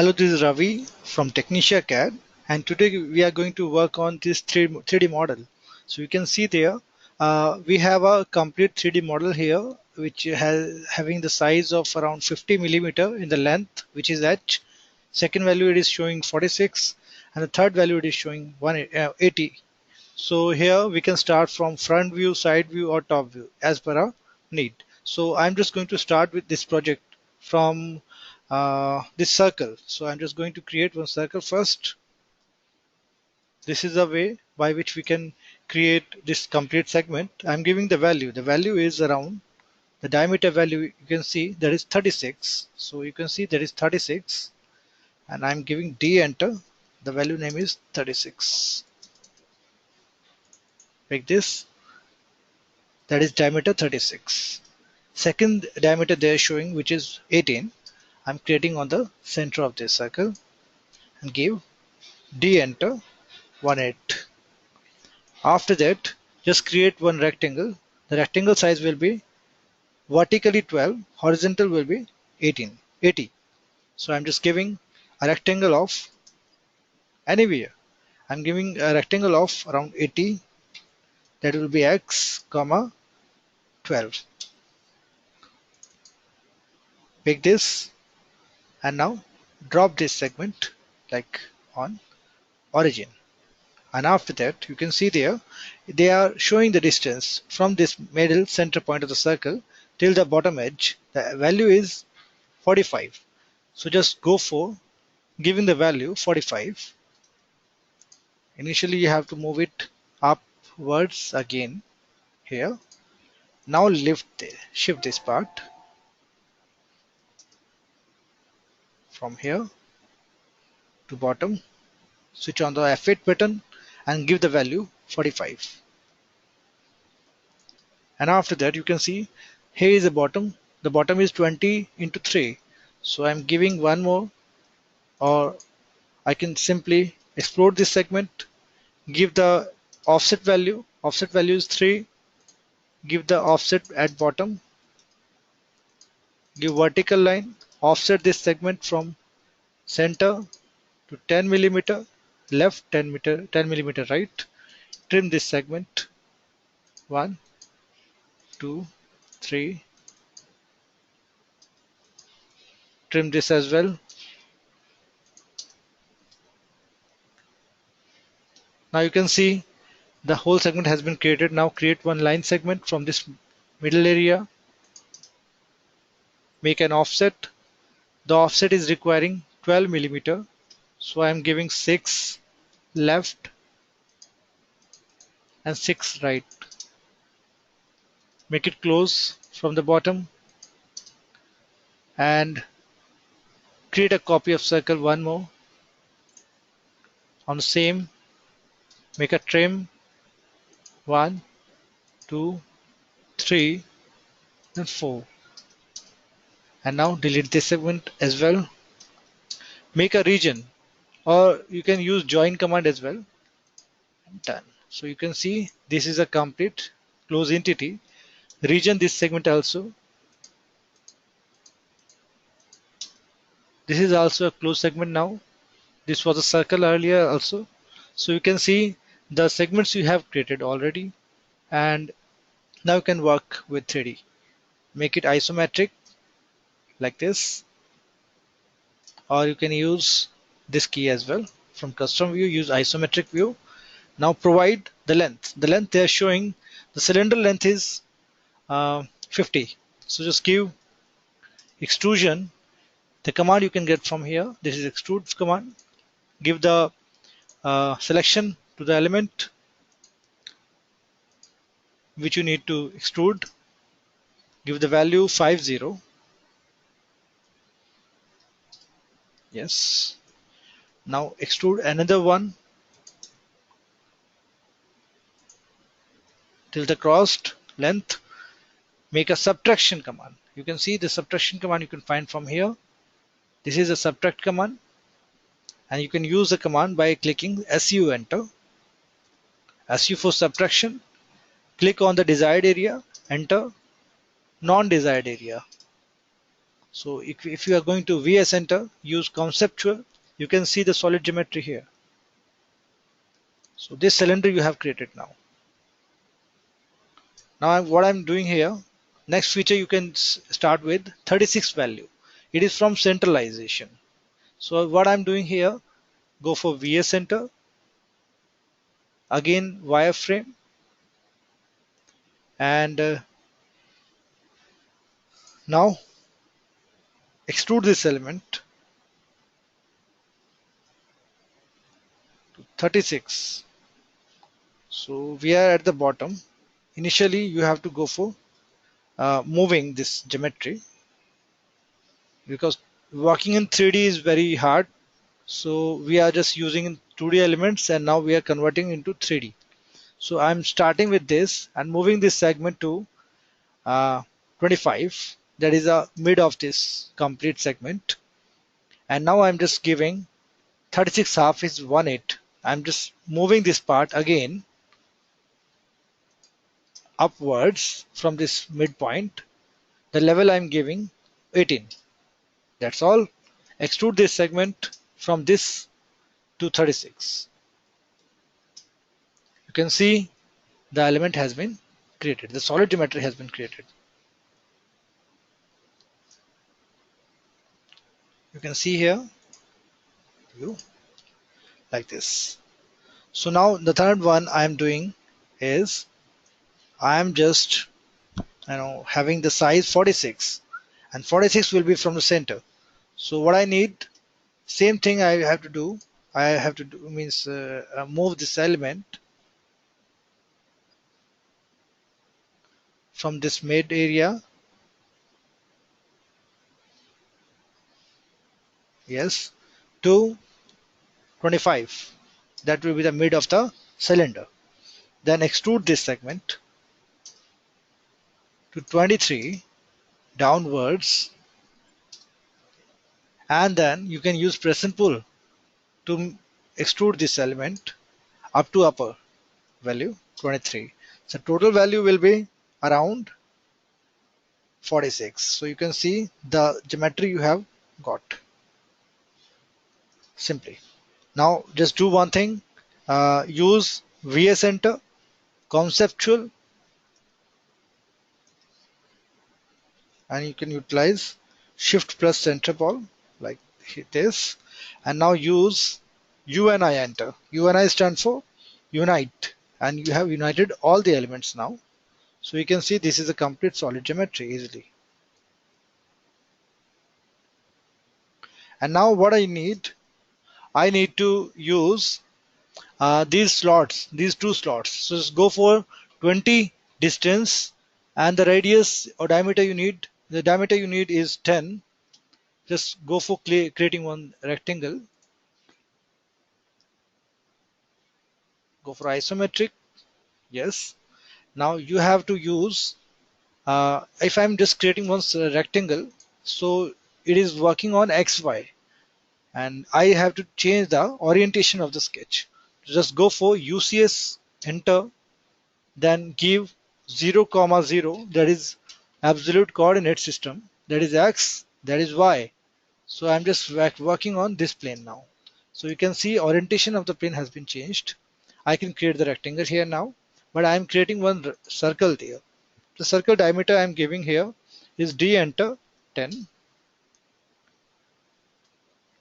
Hello, this is Ravi from TecnisiaCAD, and today we are going to work on this 3D model. So you can see there, we have a complete 3D model here, which has having the size of around 50 millimeter in the length, which is H. Second value it is showing 46, and the third value it is showing 180. So here we can start from front view, side view, or top view as per our need. So I'm just going to start with this project from this circle. So I'm just going to create one circle first. This is a way by which we can create this complete segment. I'm giving the value. The value is around the diameter value. You can see that is 36. So you can see that is 36, and I'm giving D enter. The value name is 36. Like this. That is diameter 36. Second diameter they are showing, which is 18. I'm creating on the center of this circle and give D enter 18. After that, just create one rectangle. The rectangle size will be vertically 12, horizontal will be 80. So I'm just giving a rectangle of anywhere. I'm giving a rectangle of around 80. That will be x comma 12. Pick this and now drop this segment like on origin. And after that, you can see there they are showing the distance from this middle center point of the circle till the bottom edge. The value is 45. So just go for giving the value 45. Initially you have to move it upwards again here. Now shift this part from here to bottom. Switch on the F8 button and give the value 45. And after that you can see here is the bottom is 20 into 3, so I'm giving one more, or I can simply explode this segment, give the offset value is 3, give the offset at bottom, give vertical line, offset this segment from center to 10 millimeter left, 10 millimeter right, trim this segment 1 2 3, trim this as well. Now you can see the whole segment has been created. Now create one line segment from this middle area. Make an offset. The offset is requiring 12 millimeter. So I am giving 6 left and 6 right. Make it close from the bottom and create a copy of circle one more. On the same, make a trim 1, 2, 3 and 4. And now delete this segment as well. Make a region, or you can use join command as well. And done. So you can see this is a complete closed entity. Region this segment also. This is also a closed segment now. This was a circle earlier also. So you can see the segments you have created already, and now you can work with 3D. Make it isometric like this, or you can use this key as well. From custom view, use isometric view. Now provide the length. The length they are showing, the cylinder length is 50. So just give extrusion. The command you can get from here. This is extrude command. Give the selection to the element which you need to extrude. Give the value 50. Yes. Now extrude another one till the crossed length. Make a subtraction command. You can see the subtraction command you can find from here. This is a subtract command, and you can use the command by clicking SU enter. SU for subtraction. Click on the desired area, enter non-desired area. So if you are going to VS Enter, use conceptual, you can see the solid geometry here. So this cylinder you have created now. Now what I'm doing here, next feature you can start with 36 value. It is from centralization. So what I'm doing here, go for VS Center, again wireframe, and now extrude this element to 36. So we are at the bottom. Initially you have to go for moving this geometry, because working in 3D is very hard. So we are just using 2D elements and now we are converting into 3D. So I'm starting with this and moving this segment to 25. That is a mid of this complete segment. And now I'm just giving 36 half is 1/8. I'm just moving this part again upwards from this midpoint. The level I'm giving 18. That's all. Extrude this segment from this to 36. You can see the element has been created. The solid geometry has been created. You can see here view like this. So now the third one I am doing is I am just having the size 46, and 46 will be from the center. So what I need, same thing I have to do. I have to do means move this element from this mid area, yes, to 25. That will be the mid of the cylinder. Then extrude this segment to 23 downwards, and then you can use press and pull to extrude this element up to upper value 23. So total value will be around 46. So you can see the geometry you have got simply. Now just do one thing, use VS Enter, conceptual, and you can utilize Shift plus center ball like this, and now use UNI Enter. UNI stands for unite, and you have united all the elements now. So you can see this is a complete solid geometry easily. And now what I need to use these slots, these two slots. So just go for 20 distance, and the radius or diameter you need, the diameter you need is 10. Just go for creating one rectangle. Go for isometric. Yes. Now you have to use, if I'm just creating one rectangle, so it is working on XY, and I have to change the orientation of the sketch. Just go for UCS, enter, then give 0, 0, that is absolute coordinate system, that is X, that is Y. So I'm just working on this plane now. So you can see orientation of the plane has been changed. I can create the rectangle here now, but I'm creating one circle there. The circle diameter I'm giving here is D, enter 10.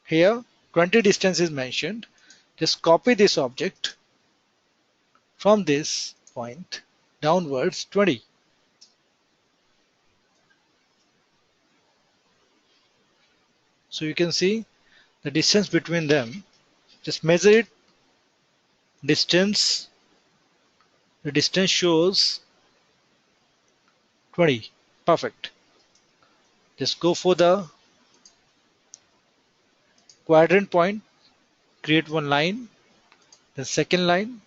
Here 20 distance is mentioned. Just copy this object from this point downwards 20. So you can see the distance between them. Just measure it, distance, the distance shows 20. Perfect. Just go for the quadrant point, create one line, the second line,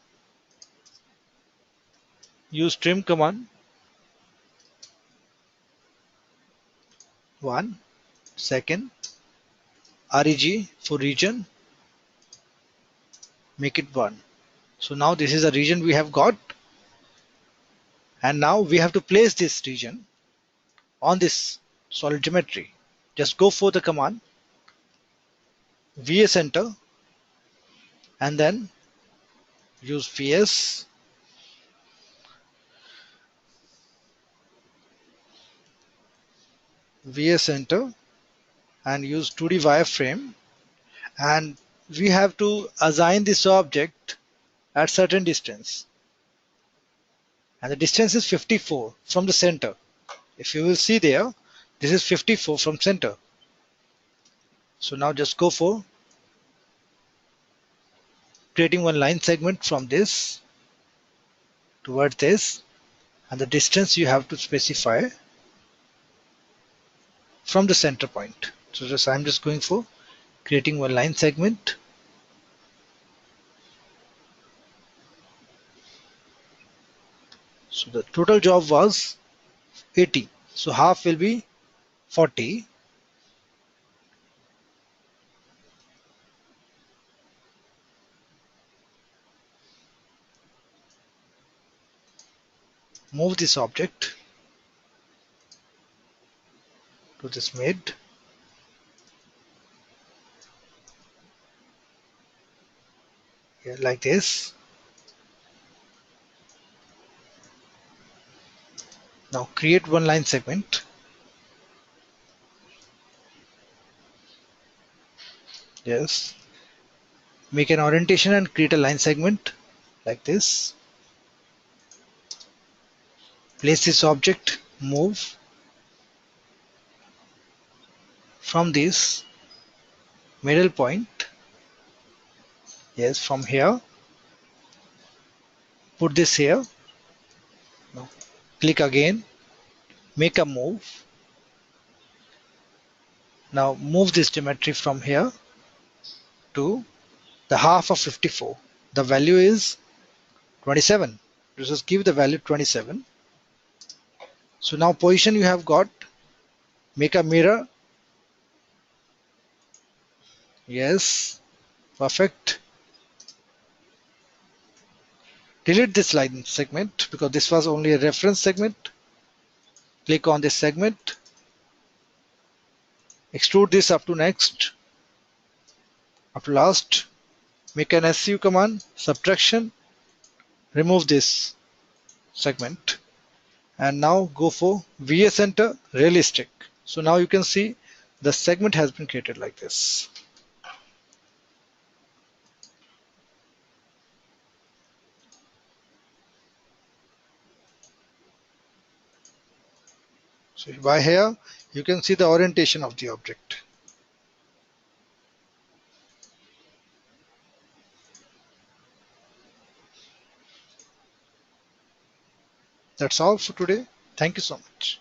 use trim command, one, second, reg for region, make it 1. So now this is a region we have got, and now we have to place this region on this solid geometry. Just go for the command VS enter and then use VS enter and use 2D wireframe, and we have to assign this object at certain distance, and the distance is 54 from the center. If you will see there, this is 54 from center. So now just go for creating one line segment from this towards this, and the distance you have to specify from the center point. So I'm just going for creating one line segment. So the total job was 80. So half will be 40. Move this object to this mid. Here like this. Now create one line segment. Yes. Make an orientation and create a line segment like this. Place this object, move from this middle point. Yes, from here. Put this here. Now click again. Make a move. Now move this geometry from here to the half of 54. The value is 27. Just give the value 27. So now position you have got. Make a mirror. Yes, perfect. Delete this line segment because this was only a reference segment. Click on this segment. Extrude this up to next, up to last. Make an SU command, subtraction. Remove this segment. And now go for VS enter, realistic. So now you can see the segment has been created like this. So by here, you can see the orientation of the object. That's all for today. Thank you so much.